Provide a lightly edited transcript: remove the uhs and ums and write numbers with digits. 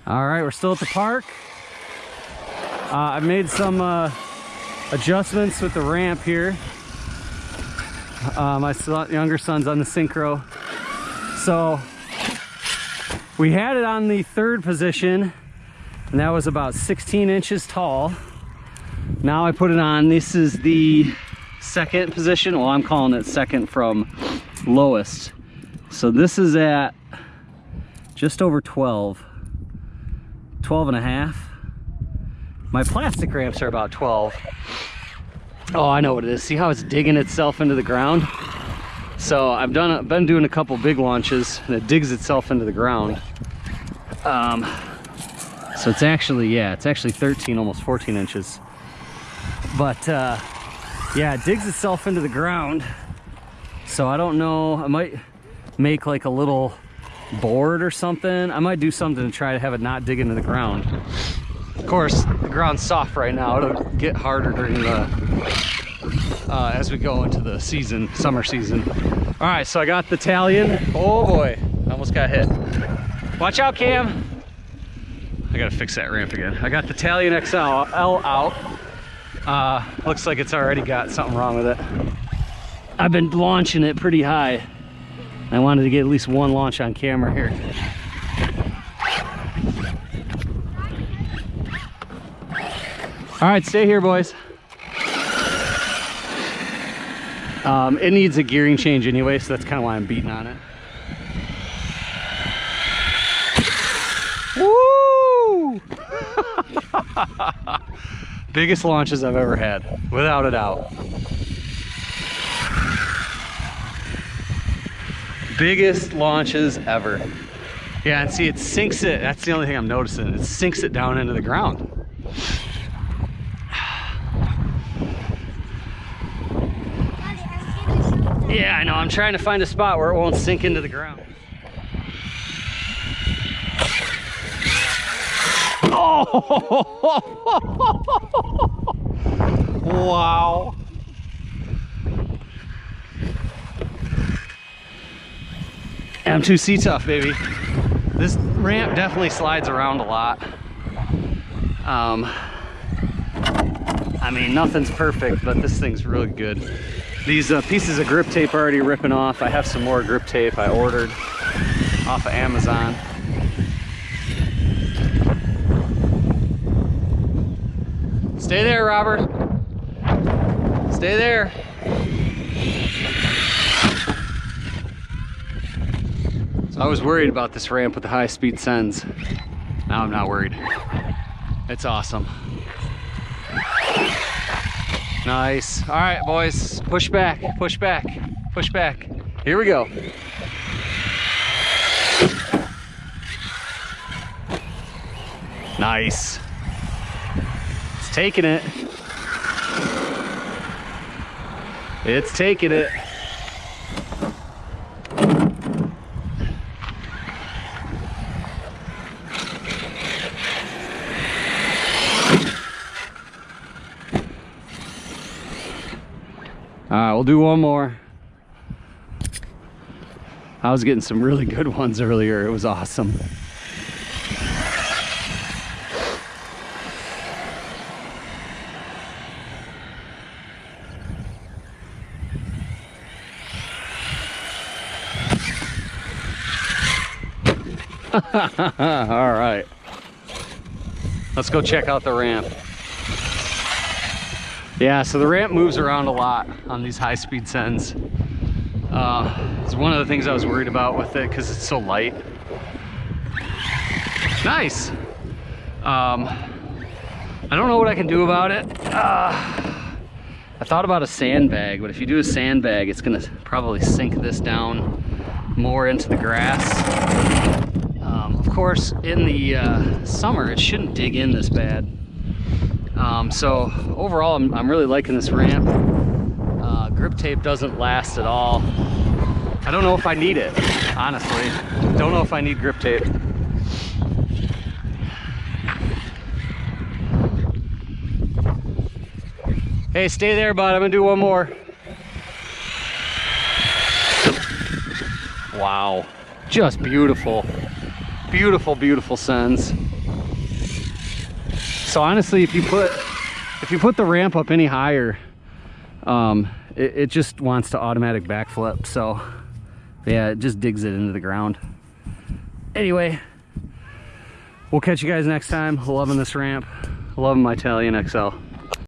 All right, we're still at the park. I've made some adjustments with the ramp here. My younger son's on the synchro. So we had it on the 3rd position, and that was about 16 inches tall. Now I put it on, this is the 2nd position. Well, I'm calling it 2nd from lowest. So this is at just over 12 and a half. My plastic ramps are about 12. Oh, I know what it is. See how it's digging itself into the ground? So I've been doing a couple big launches, and it digs itself into the ground. So it's actually, yeah, it's actually 13, almost 14 inches. But yeah, it digs itself into the ground. So I don't know, I might make like a little board or something. I might do something to try to have it not dig into the ground. Of course, the ground's soft right now. It'll get harder during the as we go into the season, summer season. All right, so I got the Talion. Oh boy, I almost got hit. Watch out, Cam. I gotta fix that ramp again. I got the Talion XL out. Looks like it's already got something wrong with it. I've been launching it pretty high. I wanted to get at least one launch on camera here. All right, stay here, boys. It needs a gearing change anyway, so that's kind of why I'm beating on it. Woo! Biggest launches I've ever had, without a doubt. Biggest launches ever. Yeah, and see, it sinks it. That's the only thing I'm noticing. It sinks it down into the ground. Yeah, I know. I'm trying to find a spot where it won't sink into the ground. Oh! Wow. M2C tough, baby. This ramp definitely slides around a lot. I mean, nothing's perfect, but this thing's really good. These pieces of grip tape are already ripping off. I have some more grip tape I ordered off of Amazon. Stay there, Robert. Stay there. So I was worried about this ramp with the high-speed sends. Now I'm not worried. It's awesome. Nice. All right, boys. Push back, push back, push back. Here we go. Nice. It's taking it. It's taking it. All right, we'll do one more. I was getting some really good ones earlier. It was awesome. All right. Let's go check out the ramp. Yeah, so the ramp moves around a lot on these high-speed sends. It's one of the things I was worried about with it because it's so light. Nice. I don't know what I can do about it. I thought about a sandbag, but if you do a sandbag, it's gonna probably sink this down more into the grass. Of course, in the summer, it shouldn't dig in this bad. So overall, I'm really liking this ramp. Grip tape doesn't last at all. I don't know if I need it, honestly. Don't know if I need grip tape. Hey, stay there, bud. I'm gonna do one more. Wow, just beautiful. Beautiful, beautiful sends. So honestly, if you put the ramp up any higher, it just wants to automatic backflip. So yeah, it just digs it into the ground. Anyway, we'll catch you guys next time. Loving this ramp, loving my Talion XL.